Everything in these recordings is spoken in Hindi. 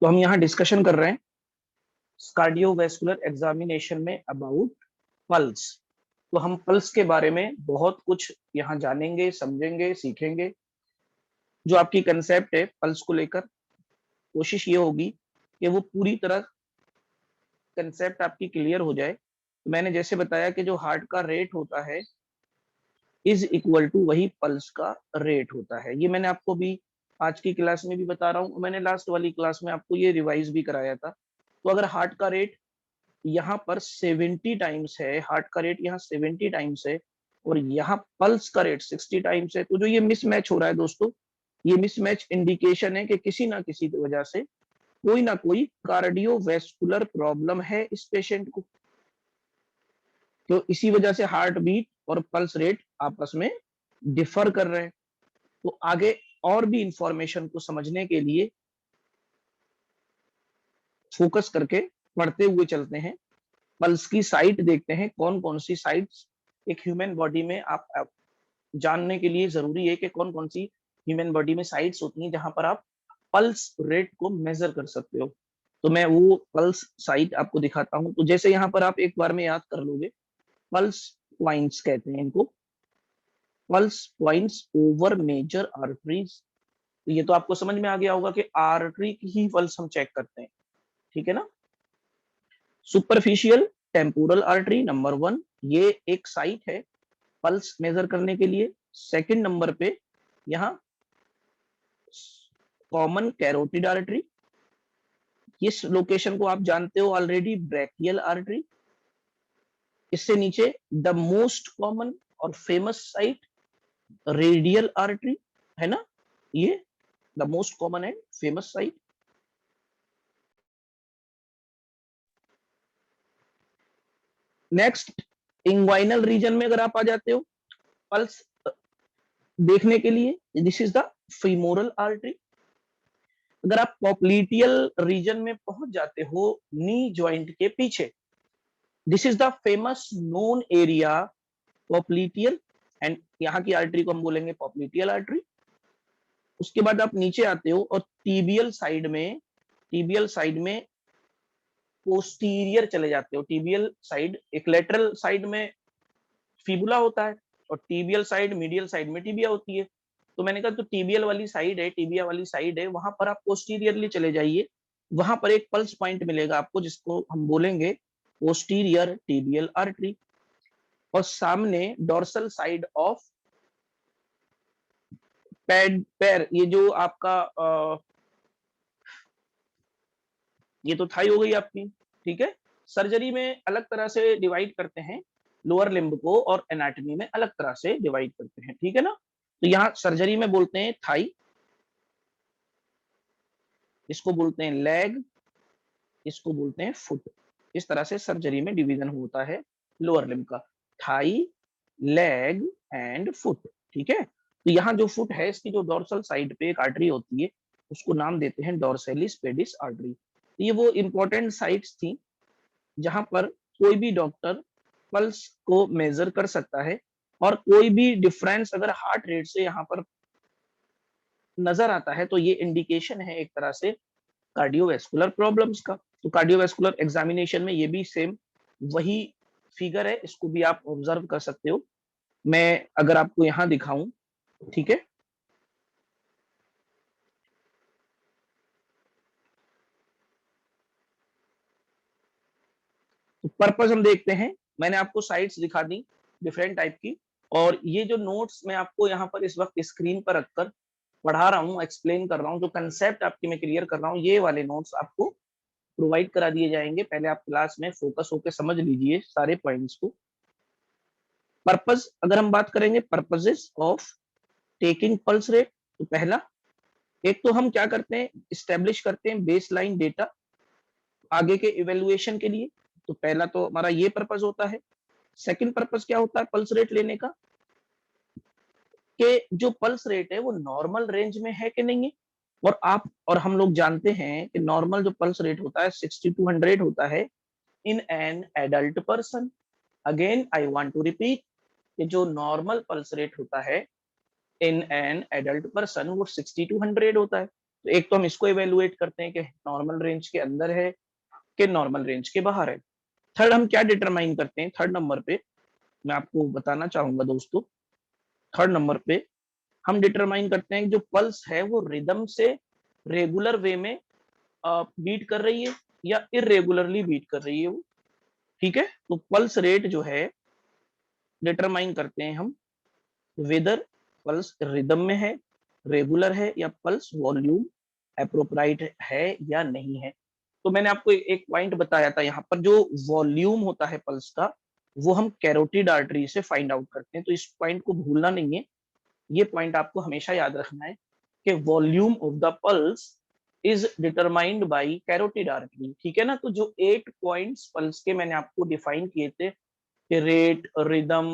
तो हम यहाँ डिस्कशन कर रहे हैं कार्डियोवैस्कुलर एग्जामिनेशन में अबाउट पल्स। तो हम पल्स के बारे में बहुत कुछ यहाँ जानेंगे, समझेंगे, सीखेंगे। जो आपकी कंसेप्ट है पल्स को लेकर, कोशिश ये होगी कि वो पूरी तरह कंसेप्ट आपकी क्लियर हो जाए। तो मैंने जैसे बताया कि जो हार्ट का रेट होता है इज इक्वल टू वही पल्स का रेट होता है। ये मैंने आपको भी आज की क्लास में भी बता रहा हूँ, मैंने लास्ट वाली क्लास में आपको ये रिवाइज भी कराया था। तो अगर हार्ट का रेट यहाँ पर 70 टाइम्स है, हार्ट का रेट यहाँ 70 टाइम्स है और यहाँ पल्स का रेट 60 टाइम्स है, तो जो ये मिसमैच हो रहा है दोस्तों, ये मिसमैच इंडिकेशन है कि किसी ना किसी की वजह से कोई ना कोई कार्डियोवैस्कुलर प्रॉब्लम है इस पेशेंट को। तो इसी वजह से हार्ट बीट और पल्स रेट आपस में डिफर कर रहे हैं। तो आगे और भी इंफॉर्मेशन को समझने के लिए फोकस करके पढ़ते हुए चलते हैं। पल्स की साइट देखते हैं, कौन कौन सी साइट्स एक ह्यूमन बॉडी में आप जानने के लिए जरूरी है कि कौन कौन सी ह्यूमन बॉडी में साइट्स होती हैं जहां पर आप पल्स रेट को मेजर कर सकते हो। तो मैं वो पल्स साइट आपको दिखाता हूं। तो जैसे यहाँ पर आप एक बार में याद कर लोगे, पल्स पॉइंट्स कहते हैं इनको, pulse points over major arteries. तो ये तो आपको समझ में आ गया होगा कि आर्टरी की ही पल्स हम चेक करते हैं, ठीक है ना। सुपरफिशियल टेम्पोरल आर्टरी नंबर 1, ये एक साइट है पल्स मेजर करने के लिए। सेकंड नंबर पे यहाँ कॉमन कैरोटिड आर्टरी, इस लोकेशन को आप जानते हो ऑलरेडी, ब्रैकियल आर्टरी। इससे नीचे द मोस्ट कॉमन और फेमस साइट रेडियल आर्टरी, है ना, ये the most common and famous site. Next inguinal region में अगर आप आ जाते हो पल्स देखने के लिए, this is the femoral artery. अगर आप पॉप्लिटियल रीजन में पहुंच जाते हो नी जॉइंट के पीछे, this is the famous known area popliteal, and यहाँ की आर्टरी को हम बोलेंगे पॉप्लिटियल आर्टरी। उसके बाद आप नीचे आते हो और टीबियल साइड में पोस्टीरियर चले जाते हो। टीबियल साइड एक लेटरल साइड में फिबुला होता है और टीबियल साइड मीडियल साइड में टिबिया होती है। तो मैंने कहा तो टीबियल वाली साइड है, टिबिया वाली साइड है, वहां पर आप पोस्टीरियरली चले जाइए। वहां पर एक पल्स पॉइंट मिलेगा आपको जिसको हम बोलेंगे पोस्टीरियर टिबियल आर्टरी। और सामने डोर्सल साइड ऑफ पैर, ये जो आपका ये तो थाई हो गई आपकी, ठीक है। सर्जरी में अलग तरह से डिवाइड करते हैं लोअर लिम्ब को और एनाटॉमी में अलग तरह से डिवाइड करते हैं, ठीक है ना। तो यहाँ सर्जरी में बोलते हैं थाई, इसको बोलते हैं लेग, इसको बोलते हैं फुट। इस तरह से सर्जरी में डिवीजन होता है लोअर लिम्ब का, थाई, लेग एंड फुट, ठीक है। तो यहाँ जो फुट है इसकी जो डोर्सल साइड पे एक आर्टरी होती है उसको नाम देते हैं डोर्सेलिस पेडिस आर्टरी। ये वो इंपॉर्टेंट साइट्स थी जहां पर कोई भी डॉक्टर पल्स को मेजर कर सकता है और कोई भी डिफरेंस अगर हार्ट रेट से यहाँ पर नजर आता है तो ये इंडिकेशन है एक तरह से कार्डियोवैस्कुलर प्रॉब्लम्स का। तो कार्डियोवैस्कुलर एग्जामिनेशन में ये भी सेम वही फिगर है, इसको भी आप ऑब्जर्व कर सकते हो। मैं अगर आपको यहाँ दिखाऊं, ठीक है, तो पर्पस हम देखते हैं। मैंने आपको साइट्स दिखा दी डिफरेंट टाइप की, और ये जो नोट्स मैं आपको यहाँ पर इस वक्त स्क्रीन पर रखकर पढ़ा रहा हूँ, एक्सप्लेन कर रहा हूँ, जो कंसेप्ट आपकी मैं क्लियर कर रहा हूँ, ये वाले नोट्स आपको प्रोवाइड करा दिए जाएंगे। पहले आप क्लास में फोकस होकर समझ लीजिए सारे पॉइंट्स को। पर्पस अगर हम बात करेंगे, purposes of taking pulse rate, तो पहला, एक तो हम क्या करते हैं, स्टेब्लिश करते हैं बेस लाइन डेटा आगे के इवेल्युएशन के लिए। तो पहला तो हमारा ये पर्पस होता है। सेकंड पर्पस क्या होता है पल्स रेट लेने का, कि जो पल्स रेट है वो नॉर्मल रेंज में है कि नहीं है। और हम लोग जानते हैं कि नॉर्मल जो पल्स रेट होता है 60 to 100 होता है in an adult person. Again I want to repeat कि जो नॉर्मल पल्स रेट होता है इन एन एडल्ट पर्सन वो 60 to 100 होता है। तो एक तो हम इसको इवेलुएट करते हैं कि नॉर्मल रेंज के अंदर है कि नॉर्मल रेंज के बाहर है। थर्ड हम क्या डिटरमाइन करते हैं, थर्ड नंबर पे मैं आपको बताना चाहूंगा दोस्तों, थर्ड नंबर पे हम डिटरमाइन करते हैं कि जो पल्स है वो रिदम से रेगुलर वे में बीट कर रही है या इरेगुलरली बीट कर रही है वो, ठीक है। तो पल्स रेट जो है डिटरमाइन करते हैं हम वेदर पल्स रिदम में है, रेगुलर है, या पल्स वॉल्यूम अप्रोप्राइट है या नहीं है। तो मैंने आपको एक पॉइंट बताया था यहाँ पर, जो वॉल्यूम होता है पल्स का वो हम कैरोटिड आर्टरी से फाइंड आउट करते हैं। तो इस पॉइंट को भूलना नहीं है, ये पॉइंट आपको हमेशा याद रखना है कि volume of the pulse is determined by carotid artery, ठीक है ना। तो जो 8 पॉइंट्स पल्स के मैंने आपको डिफाइन किए थे कि rate, rhythm,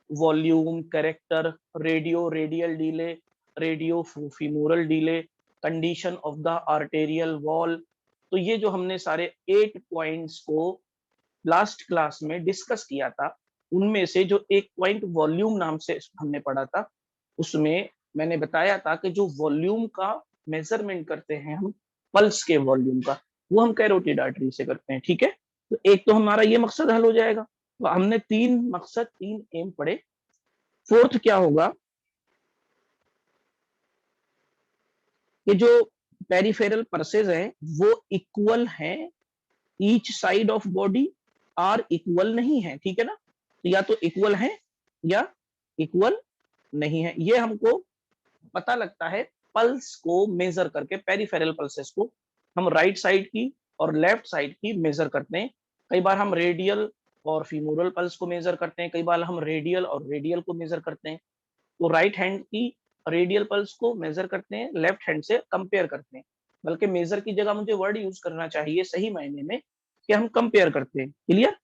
volume, character, radio, radial delay, radio femoral delay, condition of the arterial wall, तो ये जो हमने सारे 8 पॉइंट्स को लास्ट क्लास में डिस्कस किया था, उनमें से जो एक पॉइंट वॉल्यूम नाम से हमने पढ़ा था, उसमें मैंने बताया था कि जो वॉल्यूम का मेजरमेंट करते हैं हम, पल्स के वॉल्यूम का, वो हम कैरोटिड आर्टरी से करते हैं, ठीक है। तो एक तो हमारा ये मकसद हल हो जाएगा। तो हमने 3 मकसद, 3 एम पढ़े। फोर्थ क्या होगा कि जो पेरिफेरल पल्सेस हैं वो इक्वल हैं each side of body, are equal नहीं है, ठीक है ना। तो या तो इक्वल है या इक्वल नहीं है, ये हमको पता लगता है पल्स को मेजर करके। पेरिफेरल पल्सेस को हम राइट साइड की और लेफ्ट साइड की मेजर करते हैं। कई बार हम रेडियल और फीमोरल पल्स को मेजर करते हैं, कई बार हम रेडियल और रेडियल को मेजर करते हैं। तो राइट हैंड की रेडियल पल्स को मेजर करते हैं, लेफ्ट हैंड से कंपेयर करते हैं। बल्कि मेजर की जगह मुझे वर्ड यूज करना चाहिए सही मायने में कि हम कंपेयर करते हैं, क्लियर।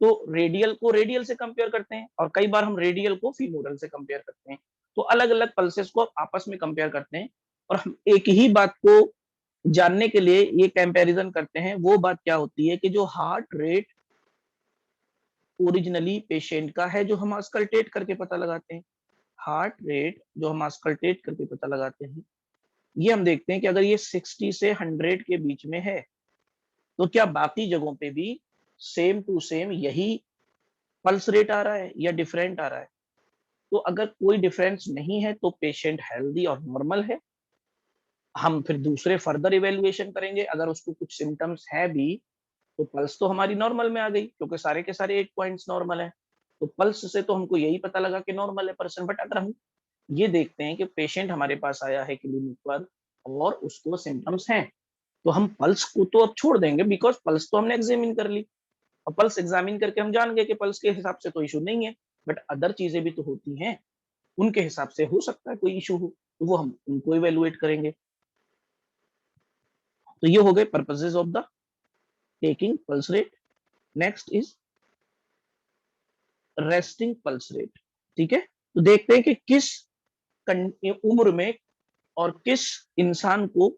तो रेडियल को रेडियल से कंपेयर करते हैं और कई बार हम रेडियल को फीमोरल से कंपेयर करते हैं। तो अलग अलग पल्सेस को आपस में कंपेयर करते हैं और हम एक ही बात को जानने के लिए ये कंपैरिजन करते हैं। वो बात क्या होती है कि जो हार्ट रेट ओरिजिनली पेशेंट का है, जो हम अस्कल्टेट करके पता लगाते हैं, हार्ट रेट जो हम अस्कल्टेट करके पता लगाते हैं, ये हम देखते हैं कि अगर ये 60 से 100 के बीच में है तो क्या बाकी जगहों पे भी सेम टू सेम यही पल्स रेट आ रहा है या डिफरेंट आ रहा है। तो अगर कोई डिफरेंस नहीं है तो पेशेंट हेल्दी और नॉर्मल है। हम फिर दूसरे फर्दर इवेल्युएशन करेंगे, अगर उसको कुछ सिम्टम्स है भी तो पल्स तो हमारी नॉर्मल में आ गई, क्योंकि सारे के सारे 8 पॉइंट्स नॉर्मल है। तो पल्स से तो हमको यही पता लगा कि नॉर्मल है पर्सन। बट अगर हम ये देखते हैं कि पेशेंट हमारे पास आया है क्लिनिक पर और उसको सिम्टम्स हैं, तो हम पल्स को तो अब छोड़ देंगे, बिकॉज पल्स तो हमने एग्जामिन कर ली और पल्स एग्जामिन करके हम जान गए कि पल्स के हिसाब से तो इशू नहीं है। बट अदर चीजें भी तो होती हैं, उनके हिसाब से हो सकता है कोई इशू हो, तो वो हम उनको इवेलुएट करेंगे। तो ये हो गए purposes of the taking pulse rate. Next is resting pulse rate, ठीक है। तो देखते हैं कि किस उम्र में और किस इंसान को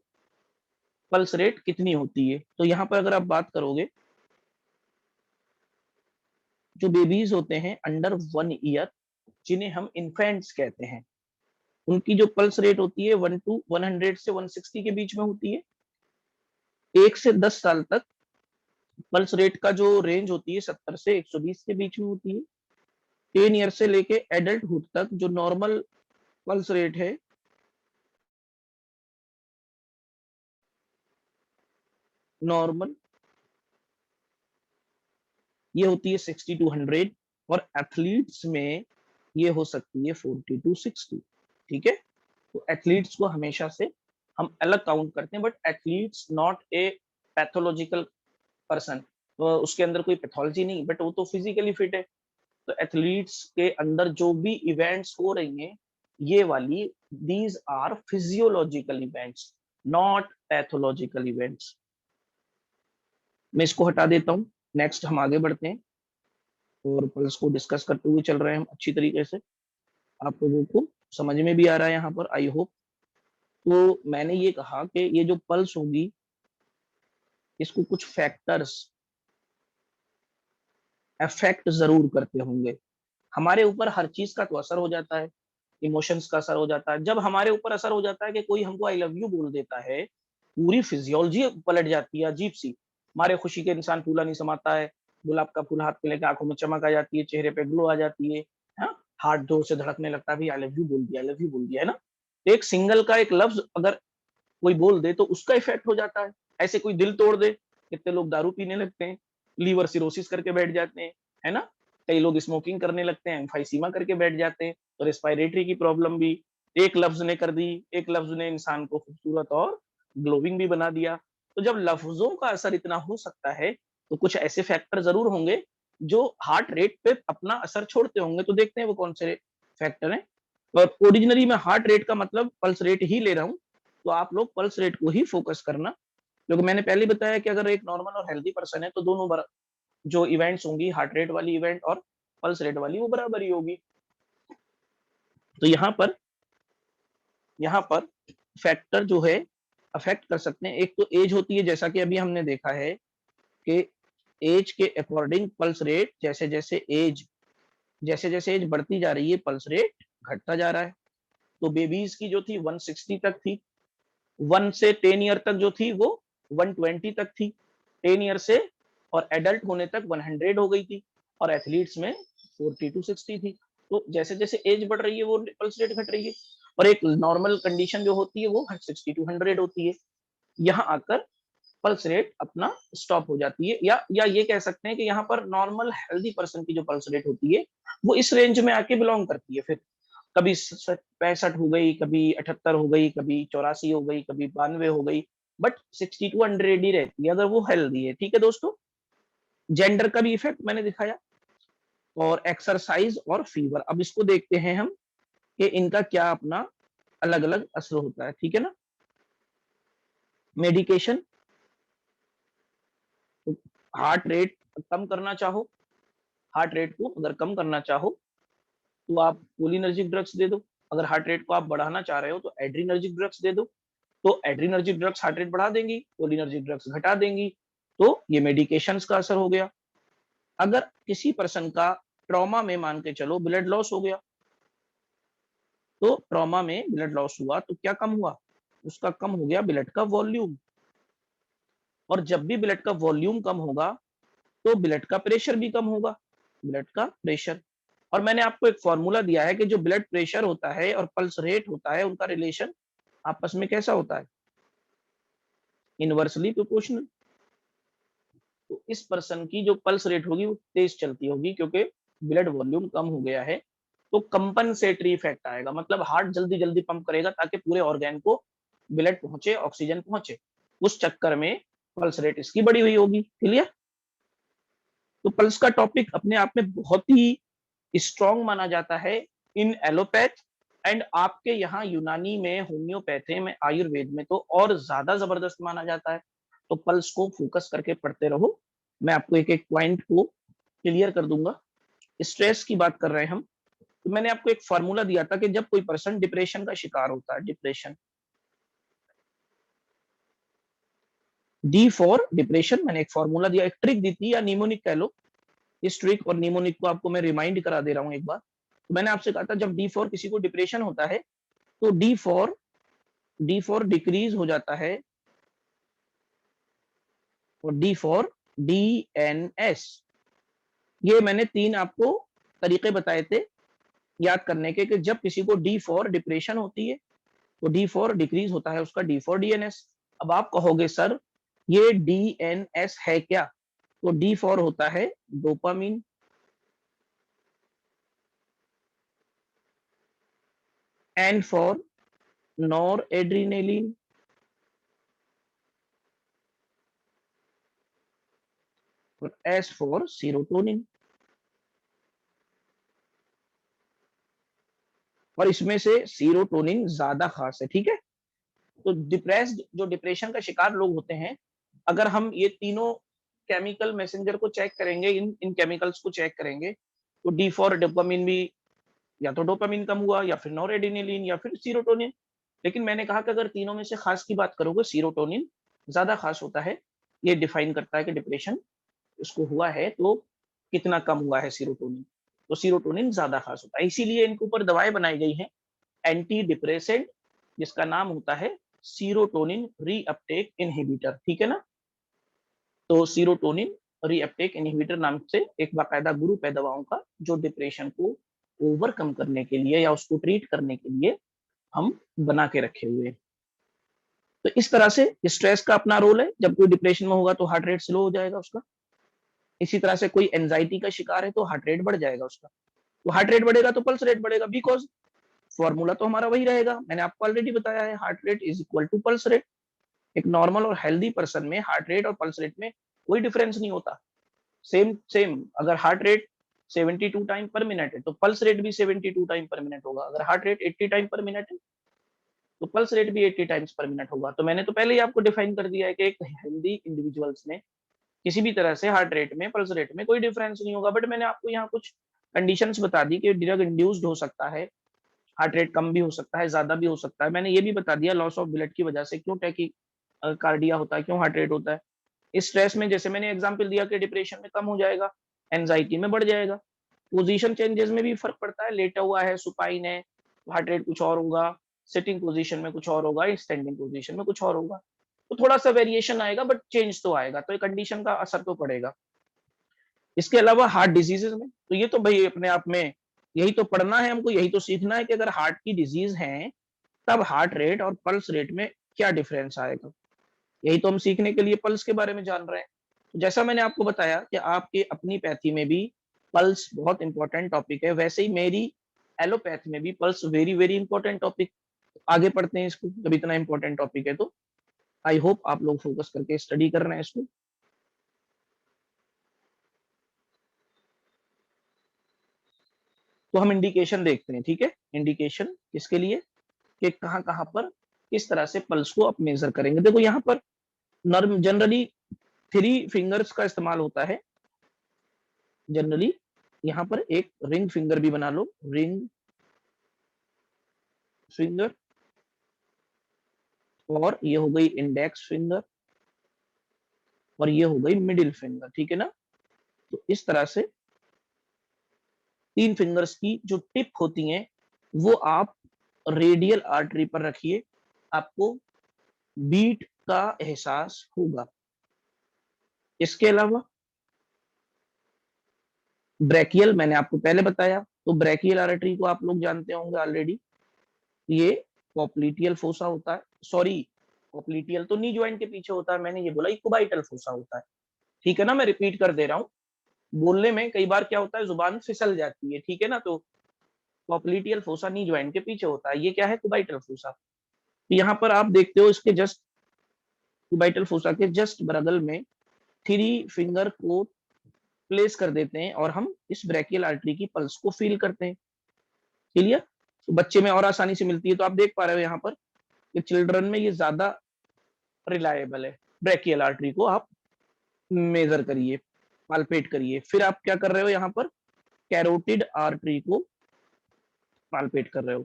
पल्स रेट कितनी होती है। तो यहाँ पर अगर आप बात करोगे, जो बेबीज होते हैं अंडर 1 ईयर, जिन्हें हम इन्फेंट्स कहते हैं, उनकी जो पल्स रेट होती है 100 से 160 के बीच में होती है। 1 से 10 साल तक पल्स रेट का जो रेंज होती है 70 से 120 के बीच में होती है। 10 ईयर से लेके एडल्टहुड तक जो नॉर्मल पल्स रेट है, नॉर्मल ये होती है 60 to 100, और एथलीट्स में ये हो सकती है 40 to 60, ठीक है। तो एथलीट्स को हमेशा से हम अलग काउंट करते हैं, but athletes not a pathological person, तो उसके अंदर कोई पैथोलॉजी नहीं, बट वो तो फिजिकली फिट है। तो एथलीट्स के अंदर जो भी इवेंट्स हो रही हैं, ये वाली these are physiological events, not pathological events. मैं इसको हटा देता हूँ। नेक्स्ट हम आगे बढ़ते हैं और पल्स को डिस्कस करते हुए चल रहे हैं हम अच्छी तरीके से। आप लोगों को समझ में भी आ रहा है यहाँ पर, आई होप। तो मैंने ये कहा कि ये जो पल्स होगी, इसको कुछ फैक्टर्स अफेक्ट जरूर करते होंगे। हमारे ऊपर हर चीज का तो असर हो जाता है, इमोशंस का असर हो जाता है। जब हमारे ऊपर असर हो जाता है कि कोई हमको आई लव यू बोल देता है, पूरी फिजियोलॉजी पलट जाती है अजीब सी। हमारे खुशी के इंसान फूला नहीं समाता है, गुलाब का फूल हाथ में लेके आंखों में चमक आ जाती है, चेहरे पे ग्लो आ जाती है, हाँ? हार्ट जोर से धड़कने लगता है, भाई आई लव यू बोल दिया, आई लव यू बोल दिया, है ना? तो एक सिंगल का एक लफ्ज अगर कोई बोल दे तो उसका इफेक्ट हो जाता है। ऐसे कोई दिल तोड़ दे, कितने लोग दारू पीने लगते हैं, लीवर सिरोसिस करके बैठ जाते हैं, है ना? कई लोग स्मोकिंग करने लगते हैं, एम्फाइसीमा करके बैठ जाते हैं, तो रेस्पिरेटरी की प्रॉब्लम भी एक लफ्ज ने कर दी, एक लफ्ज ने इंसान को खूबसूरत और ग्लोविंग भी बना दिया। तो जब लफ्जों का असर इतना हो सकता है, तो कुछ ऐसे फैक्टर जरूर होंगे जो हार्ट रेट पे अपना असर छोड़ते होंगे। तो देखते हैं वो कौन से फैक्टर हैं। और ओरिजिनली मैं हार्ट रेट का मतलब पल्स रेट ही ले रहा हूँ, तो आप लोग पल्स रेट को ही फोकस करना, क्योंकि मैंने पहले बताया कि अगर एक नॉर्मल और हेल्दी पर्सन है तो दोनों जो इवेंट्स होंगी, हार्ट रेट वाली इवेंट और पल्स रेट वाली, वो बराबर ही होगी। तो यहाँ पर फैक्टर जो है अफेक्ट कर सकते हैं। एक तो एज होती है, जैसा कि अभी हमने देखा है कि एज के अकॉर्डिंग पल्स रेट, जैसे जैसे एज बढ़ती जा रही है पल्स रेट घटता जा रहा है। तो बेबीज की जो थी 160 तक थी, 1 से 10 ईयर तक जो थी वो 120 तक थी, 10 ईयर से और एडल्ट होने तक 100 हो गई थी, और एथलीट्स में 40 टू 60 थी। तो जैसे जैसे एज बढ़ रही है वो पल्स रेट घट रही है, और एक नॉर्मल कंडीशन जो होती है वो 60 टू 100 होती है। यहाँ आकर पल्स रेट अपना स्टॉप हो जाती है, या ये कह सकते हैं कि यहाँ पर नॉर्मल हेल्दी पर्सन की जो पल्स रेट होती है वो इस रेंज में आके बिलोंग करती है। फिर कभी 65 हो गई, कभी 78 हो गई, कभी 84 हो गई, कभी 92 हो गई, बट 60 टू 100 ही रहती है अगर वो हेल्दी है। ठीक है दोस्तों, जेंडर का भी इफेक्ट मैंने दिखाया, और एक्सरसाइज और फीवर। अब इसको देखते हैं हम कि इनका क्या अपना अलग अलग असर होता है। ठीक है ना? मेडिकेशन, हार्ट रेट कम करना चाहो, हार्ट रेट को अगर कम करना चाहो तो आप कोलिनर्जिक ड्रग्स दे दो। अगर हार्ट रेट को आप बढ़ाना चाह रहे हो तो एड्रीनर्जिक ड्रग्स दे दो। तो एड्रीनर्जिक ड्रग्स हार्ट रेट बढ़ा देंगी, कोलिनर्जिक ड्रग्स घटा देंगी। तो ये मेडिकेशंस का असर हो गया। अगर किसी पर्सन का ट्रॉमा में मान के चलो ब्लड लॉस हो गया, तो ट्रॉमा में ब्लड लॉस हुआ तो क्या कम हुआ? उसका कम हो गया ब्लड का वॉल्यूम। और जब भी ब्लड का वॉल्यूम कम होगा तो ब्लड का प्रेशर भी कम होगा, ब्लड का प्रेशर। और मैंने आपको एक फॉर्मूला दिया है कि जो ब्लड प्रेशर होता है और पल्स रेट होता है उनका रिलेशन आपस में कैसा होता है? Inversely proportional. तो इस पर्सन की जो पल्स रेट होगी वो तेज चलती होगी, क्योंकि ब्लड वॉल्यूम कम हो गया है। तो कंपनसेटरी इफेक्ट आएगा, मतलब हार्ट जल्दी जल्दी पंप करेगा ताकि पूरे ऑर्गेन को ब्लड पहुंचे, ऑक्सीजन पहुंचे। उस चक्कर में पल्स रेट इसकी बड़ी हुई होगी। क्लियर? तो पल्स का टॉपिक अपने आप में बहुत ही स्ट्रॉन्ग माना जाता है इन एलोपैथ, एंड आपके यहाँ यूनानी में, होम्योपैथी में, आयुर्वेद में तो और ज्यादा जबरदस्त माना जाता है। तो पल्स को फोकस करके पढ़ते रहो, मैं आपको एक एक पॉइंट को क्लियर कर दूंगा। स्ट्रेस की बात कर रहे हैं हम, तो मैंने आपको एक फॉर्मूला दिया था कि जब कोई पर्सन डिप्रेशन का शिकार होता है, डिप्रेशन, डी फॉर डिप्रेशन, मैंने एक फॉर्मूला दिया, एक ट्रिक दी थी, या निमोनिक कह लो। इस ट्रिक और निमोनिक को आपको मैं रिमाइंड करा दे रहा हूँ एक बार। तो मैंने आपसे कहा था जब डी फॉर किसी को डिप्रेशन होता है तो डी फॉर डिक्रीज हो जाता है, और डी फॉर डीएनएस। ये मैंने 3 आपको तरीके बताए थे याद करने के, कि जब किसी को डी फॉर डिप्रेशन होती है तो डी फॉर डिक्रीज होता है उसका डी फॉर डीएनएस। अब आप कहोगे सर ये डीएनएस है क्या? तो डी फॉर होता है dopamine, N for noradrenaline, और एस फॉर सीरोटोनिन। और इसमें से सीरोटोनिन ज्यादा खास है। ठीक है? तो डिप्रेस्ड, जो डिप्रेशन का शिकार लोग होते हैं, अगर हम ये तीनों केमिकल मैसेंजर को चेक करेंगे, इन इन केमिकल्स को चेक करेंगे, तो डी फॉर डोपामिन भी, या तो डोपामिन कम हुआ, या फिर नॉरेडिनिलिन, या फिर सीरोटोनिन। लेकिन मैंने कहा कि अगर तीनों में से खास की बात करोगे, सीरोटोनिन ज्यादा खास होता है। ये डिफाइन करता है कि डिप्रेशन उसको हुआ है तो कितना कम हुआ है सीरोटोनिन। तो सीरोटोनिन ज्यादा खास होता है, इसीलिए इनके ऊपर दवाएं बनाई गई हैं एंटी डिप्रेसेंट जिसका नाम होता है सीरोटोनिन रीअपटेक इनहिबिटर, ठीक है ना। तो सीरोटोनिन रीअपटेक इनहिबिटर नाम से एक बाकायदा ग्रुप है दवाओं का जो डिप्रेशन को ओवरकम करने के लिए या उसको ट्रीट करने के लिए हम बना के रखे हुए हैं। तो इस तरह से स्ट्रेस का अपना रोल है, जब कोई डिप्रेशन में होगा तो हार्ट रेट स्लो हो जाएगा उसका। इसी तरह से कोई एंजाइटी का शिकार है तो हार्ट रेट बढ़ जाएगा उसका। तो हार्ट रेट बढ़ेगा तो पल्स रेट बढ़ेगा, बिकॉज फॉर्मूला तो हमारा वही रहेगा, मैंने आपको ऑलरेडी बताया है, heart rate is equal to pulse rate. एक नॉर्मल और हेल्दी पर्सन में हार्ट रेट और पल्स रेट में कोई डिफरेंस नहीं होता, सेम सेम। अगर heart rate 72 time per minute है तो पल्स रेट भी 72 टाइम पर मिनट होगा। अगर heart rate 80 time per minute है तो पल्स रेट भी 80 टाइम्स पर मिनट होगा। तो मैंने तो पहले ही आपको डिफाइन कर दिया है कि एक हेल्दी इंडिविजुअल्स में किसी भी तरह से हार्ट रेट में पल्स रेट में कोई डिफरेंस नहीं होगा। बट मैंने आपको यहाँ कुछ कंडीशंस बता दी कि ड्रग इंड्यूस्ड हो सकता है, हार्ट रेट कम भी हो सकता है, ज्यादा भी हो सकता है। मैंने ये भी बता दिया लॉस ऑफ ब्लड की वजह से क्यों टैकी कार्डिया होता है, क्यों हार्ट रेट होता है। इस स्ट्रेस में जैसे मैंने एग्जांपल दिया कि डिप्रेशन में कम हो जाएगा, एंजाइटी में बढ़ जाएगा। पोजीशन चेंजेस में भी फर्क पड़ता है, लेटा हुआ है, सुपाइन है, हार्ट रेट कुछ और होगा, सिटिंग पोजीशन में कुछ और होगा, स्टैंडिंग पोजीशन में कुछ और होगा। तो थोड़ा सा वेरिएशन आएगा बट चेंज तो आएगा, तो कंडीशन का असर तो पड़ेगा। इसके अलावा हार्ट डिजीजेज में तो ये तो भाई अपने आप में यही तो पढ़ना है हमको, यही तो सीखना है कि अगर हार्ट की डिजीज है तब हार्ट रेट और पल्स रेट में क्या डिफरेंस आएगा। यही तो हम सीखने के लिए पल्स के बारे में जान रहे हैं। तो जैसा मैंने आपको बताया कि आपके अपनी पैथी में भी पल्स बहुत इंपॉर्टेंट टॉपिक है, वैसे ही मेरी एलोपैथ में भी pulse very very important topic. आगे पढ़ते हैं इसको, जब इतना इंपॉर्टेंट टॉपिक है तो आई होप आप लोग फोकस करके स्टडी कर रहे हैं इसको। तो हम इंडिकेशन देखते हैं, ठीक है। इंडिकेशन किसके लिए कि कहां कहां पर किस तरह से पल्स को आप मेजर करेंगे। देखो यहाँ पर नॉर्म जनरली 3 फिंगर्स का इस्तेमाल होता है। जनरली यहाँ पर एक रिंग फिंगर भी बना लो, रिंग फिंगर, और ये हो गई इंडेक्स फिंगर, और ये हो गई मिडिल फिंगर, ठीक है ना। तो इस तरह से 3 फिंगर्स की जो टिप होती हैं वो आप रेडियल आर्टरी पर रखिए, आपको बीट का एहसास होगा। इसके अलावा ब्रेकियल मैंने आपको पहले बताया, तो ब्रेकियल आर्टरी को आप लोग जानते होंगे ऑलरेडी, ये पॉप्लिटियल फोसा होता है। सॉरी, पॉप्लिटियल तो नी ज्वाइंट के पीछे होता है, मैंने ये बोला इक्विबाइटल फोसा होता है, ठीक है ना। मैं रिपीट कर दे रहा हूँ, बोलने में कई बार क्या होता है जुबान फिसल जाती है, ठीक है ना। तो पॉप्लिटियल फोसा नी ज्वाइंट के पीछे होता है, ये क्या है, कुबाइटल फोसा। तो यहाँ पर आप देखते हो इसके जस्ट कुबाइटल फोसा के जस्ट बगल में 3 फिंगर को प्लेस कर देते हैं और हम इस ब्रेकियल आर्टरी की पल्स को फील करते हैं। क्लियर। तो बच्चे में और आसानी से मिलती है, तो आप देख पा रहे हो यहाँ पर कि चिल्ड्रन में ये ज्यादा रिलायबल है। ब्रेकियल आर्टरी को आप मेजर करिए, पाल्पेट करिए। फिर आप क्या कर रहे हो, यहाँ पर कैरोटिड आर्टरी को पाल्पेट कर रहे हो।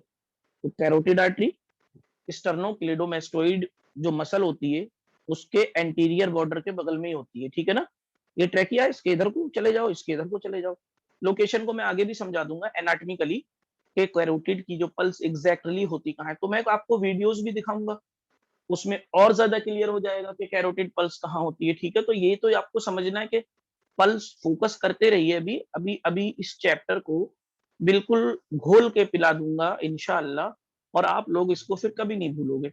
तो कैरोटिड आर्टरी स्टर्नोक्लेडोमेस्टोइड जो मसल होती है उसके एंटीरियर बॉर्डर के बगल में ही होती है, ठीक है ना। ये ट्रैकिया, इसके इधर को चले जाओ, इसके इधर को चले जाओ। लोकेशन को मैं आगे भी समझा दूंगा एनाटॉमिकली कि कैरोटिड की जो पल्स एग्जैक्टली होती कहाँ है, तो मैं आपको वीडियोस भी दिखाऊंगा, उसमें और ज्यादा क्लियर हो जाएगा कि कैरोटिड पल्स कहाँ होती है, ठीक है। तो ये तो आपको समझना है कि पल्स फोकस करते रहिए। अभी अभी अभी इस चैप्टर को बिल्कुल घोल के पिला दूंगा इंशाअल्लाह, और आप लोग इसको फिर कभी नहीं भूलोगे।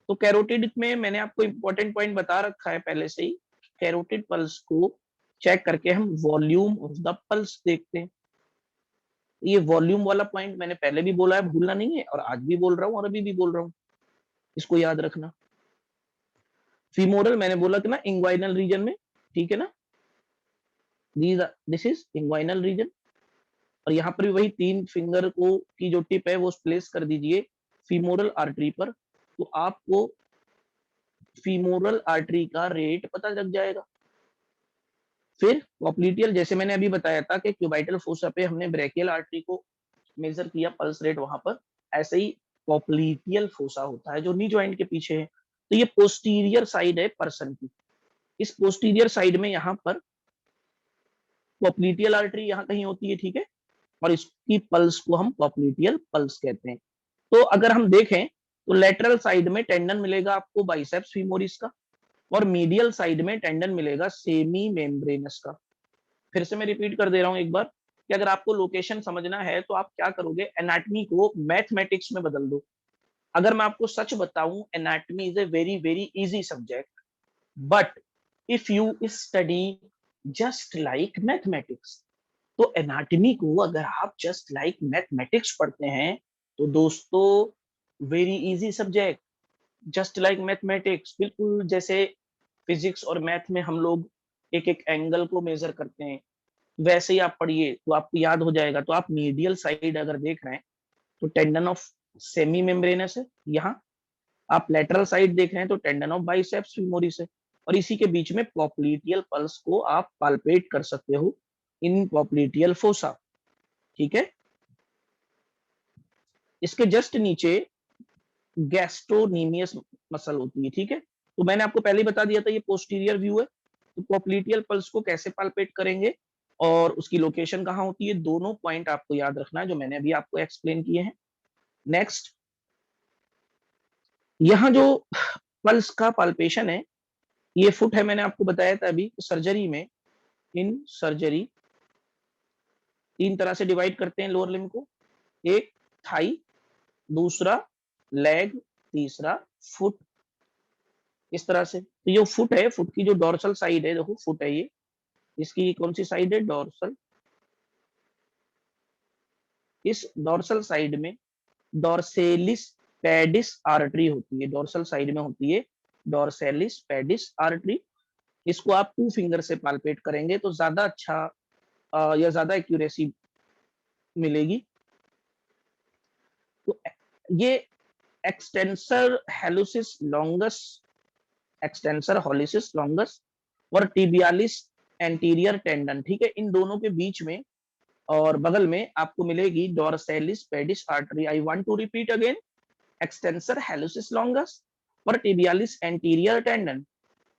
तो कैरोटिड में मैंने आपको इंपॉर्टेंट पॉइंट बता रखा है पहले से ही। कैरोटिड पल्स को चेक करके हम वॉल्यूम ऑफ द पल्स देखते हैं। ये वॉल्यूम वाला पॉइंट मैंने पहले भी बोला है, भूलना नहीं है, और आज भी बोल रहा हूँ और अभी भी बोल रहा हूँ, इसको याद रखना। फीमोरल मैंने बोला कि ना इंग्वाइनल रीजन में, ठीक है ना, दिस इज इंग्वाइनल रीजन। और यहाँ पर भी वही 3 फिंगर को की जो टिप है वो प्लेस कर दीजिए फीमोरल आर्टरी पर, तो आपको फीमोरल आर्टरी का रेट पता लग जाएगा। फिर पॉप्लिटियल, जैसे मैंने अभी बताया था कि क्यूबाइटल फोसा पे हमने ब्रेकियल आर्टरी को मेजर किया पल्स रेट वहां पर, ऐसे ही पॉप्लिटियल फोसा होता है जो नी ज्वाइंट के पीछे है। तो ये पोस्टीरियर साइड है पर्सन की। इस पोस्टीरियर साइड में यहाँ पर पॉप्लिटियल आर्टरी यहाँ कहीं होती है, ठीक है, और इसकी पल्स को हम पॉप्लिटियल पल्स कहते हैं। तो अगर हम देखें तो लेटरल साइड में टेंडन मिलेगा आपको बाइसेप्स फीमोरिस का, और मीडियल साइड में टेंडन मिलेगा सेमी मेम्ब्रेनस का। फिर से मैं रिपीट कर दे रहा हूं एक बार कि अगर आपको लोकेशन समझना है तो आप क्या करोगे, एनाटमी को मैथमेटिक्स में बदल दो। अगर मैं आपको सच बताऊं, anatomy is a very very easy subject, but if you study just like mathematics, तो एनाटमी को अगर आप जस्ट लाइक मैथमेटिक्स पढ़ते हैं तो दोस्तों very easy subject, just like mathematics, बिल्कुल जैसे फिजिक्स और मैथ में हम लोग एक एक एंगल को मेजर करते हैं, वैसे ही आप पढ़िए तो आपको याद हो जाएगा। तो आप मीडियल साइड अगर देख रहे हैं तो टेंडन ऑफ सेमी मेम्ब्रेनस है यहाँ, आप लेटरल साइड देख रहे हैं तो टेंडन ऑफ बाइसेप्स फीमोरिस है, और इसी के बीच में पॉप्लिटियल पल्स को आप पाल्पेट कर सकते हो इन पॉप्लिटियल फोसा। ठीक है, इसके जस्ट नीचे गैस्ट्रोनीमियस मसल होती है। ठीक है, तो मैंने आपको पहले ही बता दिया था ये पोस्टीरियर व्यू है। तो पॉप्लिटियल पल्स को कैसे पाल्पेट करेंगे और उसकी लोकेशन कहाँ होती है, दोनों पॉइंट आपको याद रखना है जो मैंने अभी आपको एक्सप्लेन किए हैं। नेक्स्ट, यहाँ जो पल्स का पाल्पेशन है, ये फुट है, मैंने आपको बताया था अभी सर्जरी में, इन सर्जरी तीन तरह से डिवाइड करते हैं लोअर लिम्ब को, एक थाई, दूसरा लेग, तीसरा फुट, इस तरह से। तो ये फुट है, फुट की जो डोर्सल साइड है, देखो फुट है ये, इसकी कौन सी साइड है, डोर्सल। इस डोर्सल साइड में डोर्सेलिस पेडिस आर्टरी होती है, डोर्सल साइड में होती है डोर्सेलिस पेडिस आर्टरी। इसको आप टू फिंगर से पाल्पेट करेंगे तो ज्यादा अच्छा या ज्यादा एक्यूरेसी मिलेगी। तो ये extensor hallucis longus, extensor हॉलिसिस longus और टिबियालिस एंटीरियर टेंडन, ठीक है, इन दोनों के बीच में और बगल में आपको मिलेगी dorsalis pedis artery. I want to repeat again, extensor hallucis longus और tibialis anterior tendon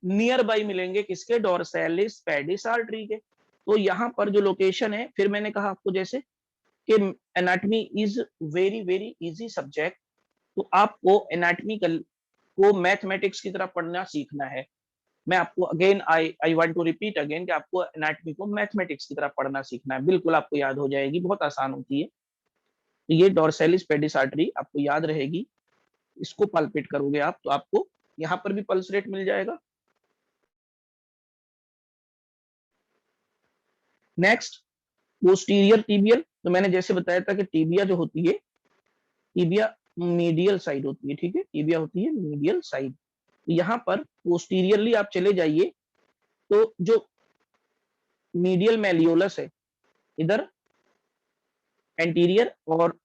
nearby मिलेंगे किसके, डोर्सेलिस पेडिस आर्टरी के। तो यहाँ पर जो लोकेशन है, फिर मैंने कहा आपको जैसे कि anatomy is very very easy subject, तो आपको एनाटमी को मैथमेटिक्स की तरह पढ़ना सीखना है। मैं आपको again I want to repeat again कि आपको एनाटमी को मैथमेटिक्स की तरह पढ़ना सीखना है, बिल्कुल आपको याद हो जाएगी, बहुत आसान होती है। तो ये डोर्सेलिस पेडिस आर्टरी आपको याद रहेगी, इसको पल्पेट करोगे आप तो आपको यहाँ पर भी पल्स रेट मिल जाएगा। नेक्स्ट, पोस्टीरियर टीबियल, तो मैंने जैसे बताया था कि टीबिया जो होती है, टीबिया मीडियल साइड होती है, ठीक है, टीबिया होती है मीडियल साइड। यहाँ पर पोस्टीरियरली आप चले जाइए तो जो मीडियल मेलियोलस है इधर एंटीरियर, और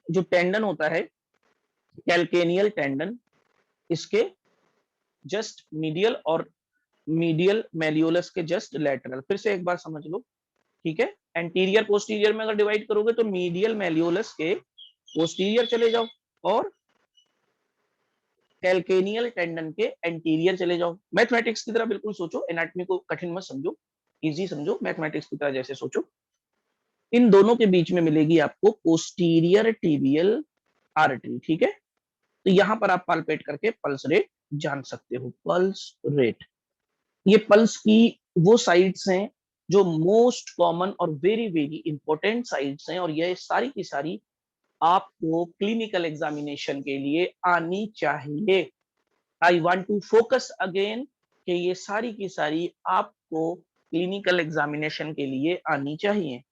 जो टेंडन होता है कैल्केनियल टेंडन, इसके जस्ट मीडियल और मीडियल मेलियोलस के जस्ट लेटरल। फिर से एक बार समझ लो, ठीक है, एंटीरियर पोस्टीरियर में अगर डिवाइड करोगे तो मीडियल मेलियोलस के पोस्टीरियर चले जाओ और कैल्केनियल टेंडन के एंटीरियर चले जाओ। मैथमेटिक्स की तरह बिल्कुल सोचो, एनाटॉमी को कठिन मत समझो, इजी समझो, मैथमेटिक्स की तरह जैसे सोचो। इन दोनों के बीच में मिलेगी आपको पोस्टीरियर टीबियल आर्टरी, ठीक है। तो यहां पर आप पाल्पेट करके पल्स रेट जान सकते हो, पल्स रेट। ये पल्स की वो साइट्स हैं जो मोस्ट कॉमन और वेरी वेरी इंपॉर्टेंट साइट्स हैं, और ये सारी की सारी आपको क्लिनिकल एग्जामिनेशन के लिए आनी चाहिए। I want to focus again कि ये सारी की सारी आपको क्लिनिकल एग्जामिनेशन के लिए आनी चाहिए।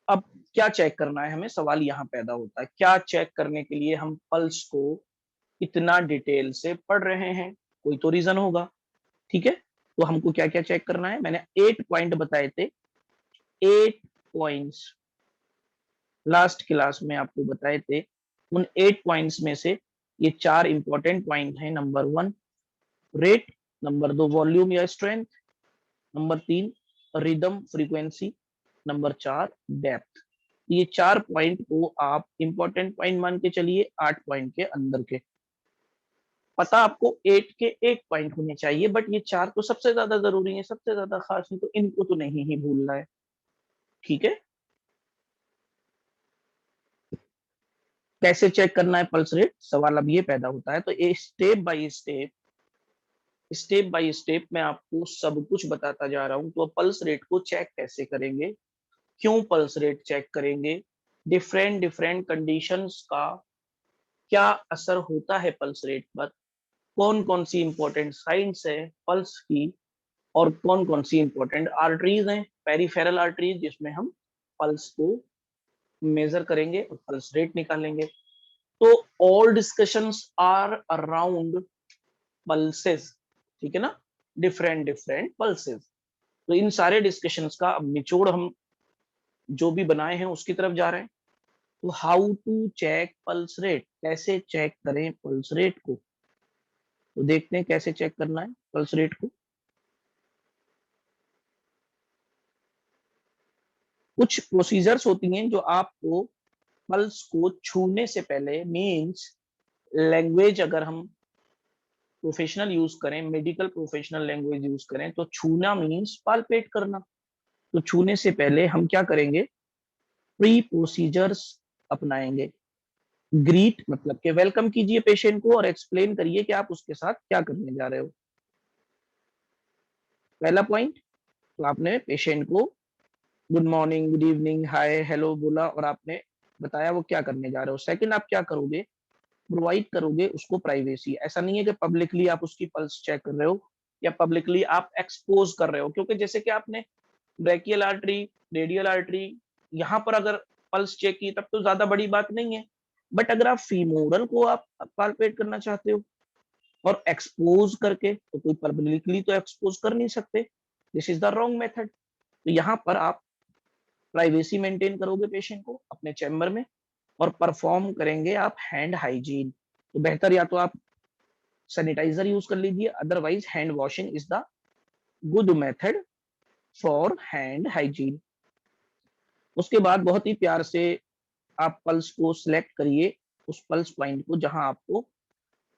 अब क्या चेक करना है हमें, सवाल यहाँ पैदा होता है, क्या चेक करने के लिए हम पल्स को इतना डिटेल से पढ़ रहे हैं, कोई तो रीजन होगा, ठीक है। तो हमको क्या क्या चेक करना है, मैंने 8 पॉइंट बताए थे, 8 पॉइंट्स लास्ट क्लास में आपको बताए थे। उन 8 पॉइंट्स में से ये 4 इंपॉर्टेंट पॉइंट हैं। नंबर 1 रेट, नंबर 2 वॉल्यूम या strength, number 3 rhythm frequency, number 4 depth. ये 4 पॉइंट को आप इंपॉर्टेंट पॉइंट मान के चलिए 8 पॉइंट के अंदर के। पता आपको 8 के 1 पॉइंट होने चाहिए, बट ये 4 तो सबसे ज्यादा जरूरी है, सबसे ज्यादा खास है, तो इनको तो नहीं ही भूलना है। ठीक है। कैसे चेक करना है पल्स रेट, सवाल अब ये पैदा होता है। तो ये स्टेप बाय स्टेप मैं आपको सब कुछ बताता जा रहा हूं। तो पल्स रेट को चेक कैसे करेंगे, क्यों पल्स रेट चेक करेंगे, डिफरेंट डिफरेंट कंडीशंस का क्या असर होता है पल्स रेट पर, कौन कौन सी इंपॉर्टेंट साइंस है पल्स की, और कौन कौन सी इंपॉर्टेंट आर्टरीज हैं, पेरिफेरल आर्टरीज, जिसमें हम पल्स को मेजर करेंगे और पल्स रेट निकालेंगे। तो all discussions are around pulses, ठीक है ना, डिफरेंट डिफरेंट पल्सेस। तो इन सारे डिस्कशंस का अब निचोड़ हम जो भी बनाए हैं उसकी तरफ जा रहे हैं। तो how to check pulse rate, कैसे चेक करें पल्स रेट को, तो देखते हैं कैसे चेक करना है पल्स रेट को। कुछ प्रोसीजर्स होती हैं जो आपको पल्स को छूने से पहले, मीन्स लैंग्वेज अगर हम प्रोफेशनल यूज करें, मेडिकल प्रोफेशनल लैंग्वेज यूज करें, तो छूना मीन्स पालपेट करना। तो छूने से पहले हम क्या करेंगे, प्री प्रोसीजर्स अपनाएंगे। ग्रीट मतलब कि वेलकम कीजिए पेशेंट को और एक्सप्लेन करिए कि आप उसके साथ क्या करने जा रहे हो। पहला पॉइंट, तो आपने पेशेंट को गुड मॉर्निंग, गुड इवनिंग, हाय, हेलो बोला और आपने बताया वो क्या करने जा रहे हो। सेकंड, आप क्या करोगे, प्रोवाइड करोगे उसको प्राइवेसी। ऐसा नहीं है कि पब्लिकली आप उसकी पल्स चेक कर रहे हो या पब्लिकली आप एक्सपोज कर रहे हो, क्योंकि जैसे कि आपने ब्रेकियल आर्टरी, रेडियल आर्टरी, यहाँ पर अगर पल्स चेक की तब तो ज्यादा बड़ी बात नहीं है। बट अगर आप फीमोरल को आप पालपेट करना चाहते हो और एक्सपोज करके, तो कोई पब्लिकली तो एक्सपोज कर नहीं सकते, this is the wrong method. तो यहाँ पर आप प्राइवेसी मेंटेन करोगे पेशेंट को अपने चैम्बर में, और परफॉर्म करेंगे आप हैंड हाइजीन। तो बेहतर या तो आप सैनिटाइजर यूज कर लीजिए, otherwise hand washing is the good method for hand hygiene. उसके बाद बहुत ही प्यार से आप पल्स को सिलेक्ट करिए, उस पल्स पॉइंट को जहां आपको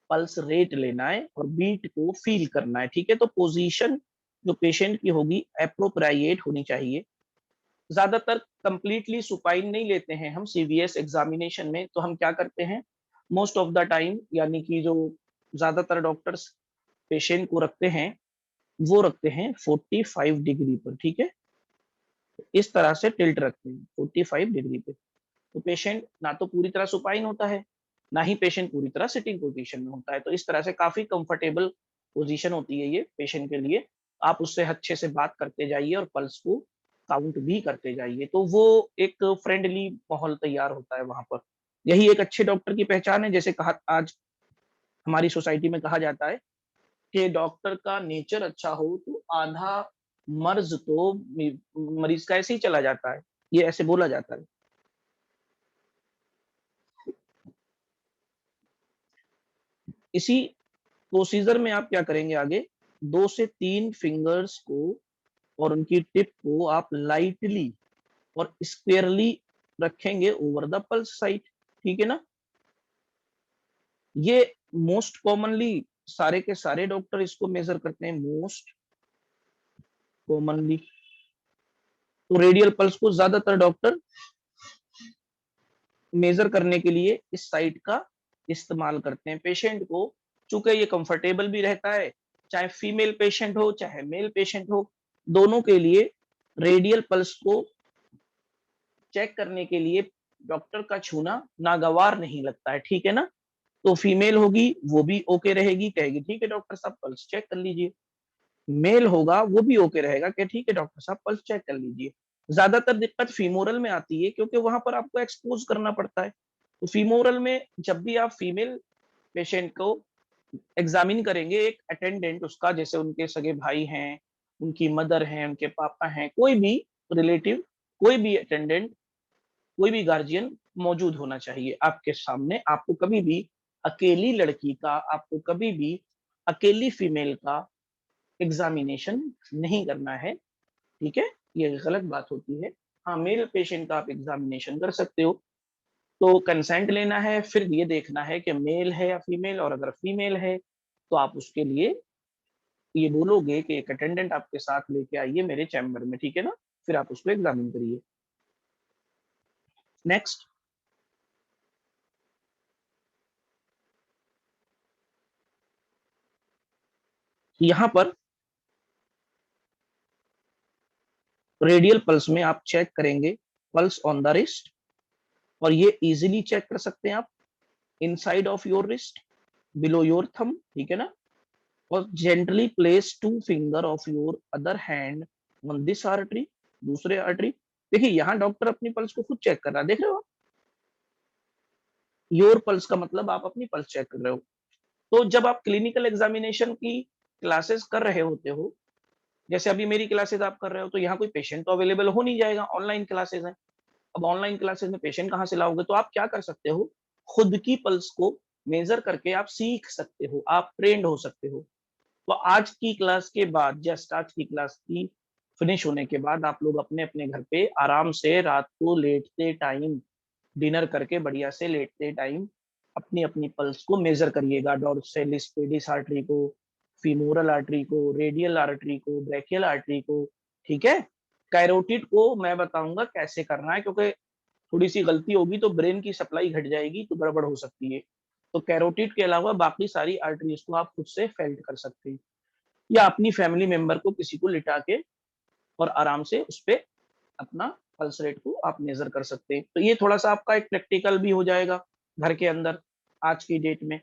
पल्स रेट लेना है और बीट को फील करना है। ठीक है। तो पोजीशन जो पेशेंट की होगी अप्रोप्रिएट होनी चाहिए। ज्यादातर कंप्लीटली सुपाइन नहीं लेते हैं हम सीवीएस एग्जामिनेशन में। तो हम क्या करते हैं, मोस्ट ऑफ द टाइम, यानी कि जो ज्यादातर डॉक्टर्स पेशेंट को रखते हैं वो रखते हैं 45 डिग्री पर। ठीक है। इस तरह से टिल्ट रखते हैं 45 डिग्री पे। तो पेशेंट ना तो पूरी तरह सुपाइन होता है, ना ही पेशेंट पूरी तरह सिटिंग पोजीशन में होता है। तो इस तरह से काफी कंफर्टेबल पोजीशन होती है ये पेशेंट के लिए। आप उससे अच्छे से बात करते जाइए और पल्स को काउंट भी करते जाइए, तो वो एक फ्रेंडली माहौल तैयार होता है वहां पर। यही एक अच्छे डॉक्टर की पहचान है। जैसे कहा आज हमारी सोसाइटी में कहा जाता है कि डॉक्टर का नेचर अच्छा हो तो आधा मर्ज तो मरीज का ऐसे ही चला जाता है, ये ऐसे बोला जाता है। इसी प्रोसीजर में आप क्या करेंगे आगे, 2 से 3 फिंगर्स को और उनकी टिप को आप लाइटली और स्क्वेयरली रखेंगे ओवर द पल्स साइट। ठीक है ना। ये मोस्ट कॉमनली सारे के सारे डॉक्टर इसको मेजर करते हैं मोस्ट कॉमनली। तो रेडियल पल्स को ज्यादातर डॉक्टर मेजर करने के लिए इस साइट का इस्तेमाल करते हैं। पेशेंट को चूंकि ये कंफर्टेबल भी रहता है, चाहे फीमेल पेशेंट हो चाहे मेल पेशेंट हो, दोनों के लिए रेडियल पल्स को चेक करने के लिए डॉक्टर का छूना नागवार नहीं लगता है। ठीक है ना। तो फीमेल होगी वो भी ओके रहेगी, कहेगी ठीक है डॉक्टर साहब पल्स चेक कर लीजिए। मेल होगा वो भी ओके रहेगा कि ठीक है डॉक्टर साहब पल्स चेक कर लीजिए। ज्यादातर दिक्कत फीमोरल में आती है क्योंकि वहां पर आपको एक्सपोज करना पड़ता है। तो फीमोरल में जब भी आप फीमेल पेशेंट को एग्जामिन करेंगे, एक अटेंडेंट उसका, जैसे उनके सगे भाई हैं, उनकी मदर हैं, उनके पापा हैं, कोई भी रिलेटिव, कोई भी अटेंडेंट, कोई भी गार्जियन मौजूद होना चाहिए आपके सामने। आपको कभी भी अकेली लड़की का, आपको कभी भी अकेली फीमेल का एग्जामिनेशन नहीं करना है। ठीक है। ये गलत बात होती है। हाँ, मेल पेशेंट का आप एग्जामिनेशन कर सकते हो। तो कंसेंट लेना है, फिर ये देखना है कि मेल है या फीमेल, और अगर फीमेल है तो आप उसके लिए ये बोलोगे कि एक अटेंडेंट आपके साथ लेके आइए मेरे चैम्बर में, ठीक है ना? फिर आप उसको एग्जामिन करिए। नेक्स्ट, यहाँ पर रेडियल पल्स में आप चेक करेंगे पल्स ऑन द रिस्ट, और ये इजीली चेक कर सकते हैं आप inside of your wrist, below your thumb, ठीक है ना? और gently place two finger of your other hand on this artery, दूसरे आर्टरी। देखिए यहाँ डॉक्टर अपनी पल्स को खुद चेक कर रहा है, देख रहे हो? योर पल्स का मतलब आप अपनी पल्स चेक कर रहे हो। तो जब आप क्लिनिकल एग्जामिनेशन की क्लासेस कर रहे होते हो, जैसे अभी मेरी क्लासेस आप कर रहे हो, तो यहाँ कोई पेशेंट तो अवेलेबल हो नहीं जाएगा, ऑनलाइन क्लासेस है। अब ऑनलाइन क्लासेस में पेशेंट कहाँ से लाओगे? तो आप क्या कर सकते हो, खुद की पल्स को मेजर करके आप सीख सकते हो, आप ट्रेंड हो सकते हो। तो आज की क्लास के बाद, जस्ट आज की क्लास की फिनिश होने के बाद, आप लोग अपने अपने घर पे आराम से रात को लेटते टाइम, डिनर करके बढ़िया से लेटते टाइम अपनी अपनी पल्स को मेजर करिएगा, डॉर्सालिस पेडिस आर्टरी को, फीमोरल आर्टरी को, रेडियल आर्टरी को, ब्रैकियल आर्टरी को, ठीक है? कैरोटिड को मैं बताऊंगा कैसे करना है, क्योंकि थोड़ी सी गलती होगी तो ब्रेन की सप्लाई घट जाएगी, तो गड़बड़ हो सकती है। तो कैरोटिड के अलावा बाकी सारी आर्टरीज को आप खुद से फेल्ट कर सकते हैं, या अपनी फैमिली मेंबर को किसी को लिटा के और आराम से उस पे अपना पल्स रेट को आप मेजर कर सकते हैं। तो ये थोड़ा-सा आपका एक प्रैक्टिकल भी हो जाएगा घर के अंदर, आज की डेट में।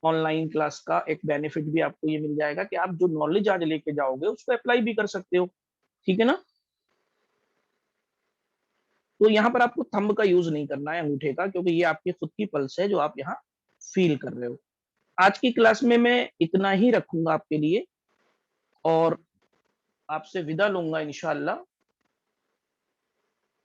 ऑनलाइन क्लास का एक बेनिफिट भी आपको ये मिल जाएगा कि आप जो नॉलेज आज लेके जाओगे उसको अप्लाई भी कर सकते हो, ठीक है ना? तो यहाँ पर आपको थंब का यूज़ नहीं करना है, अंगूठे का, क्योंकि ये आपकी खुद की पल्स है जो आप यहाँ फ़ील कर रहे हो। आज की क्लास में मैं इतना ही रखूँगा आपके लिए, और आपसे विदा लूँगा इंशाअल्लाह।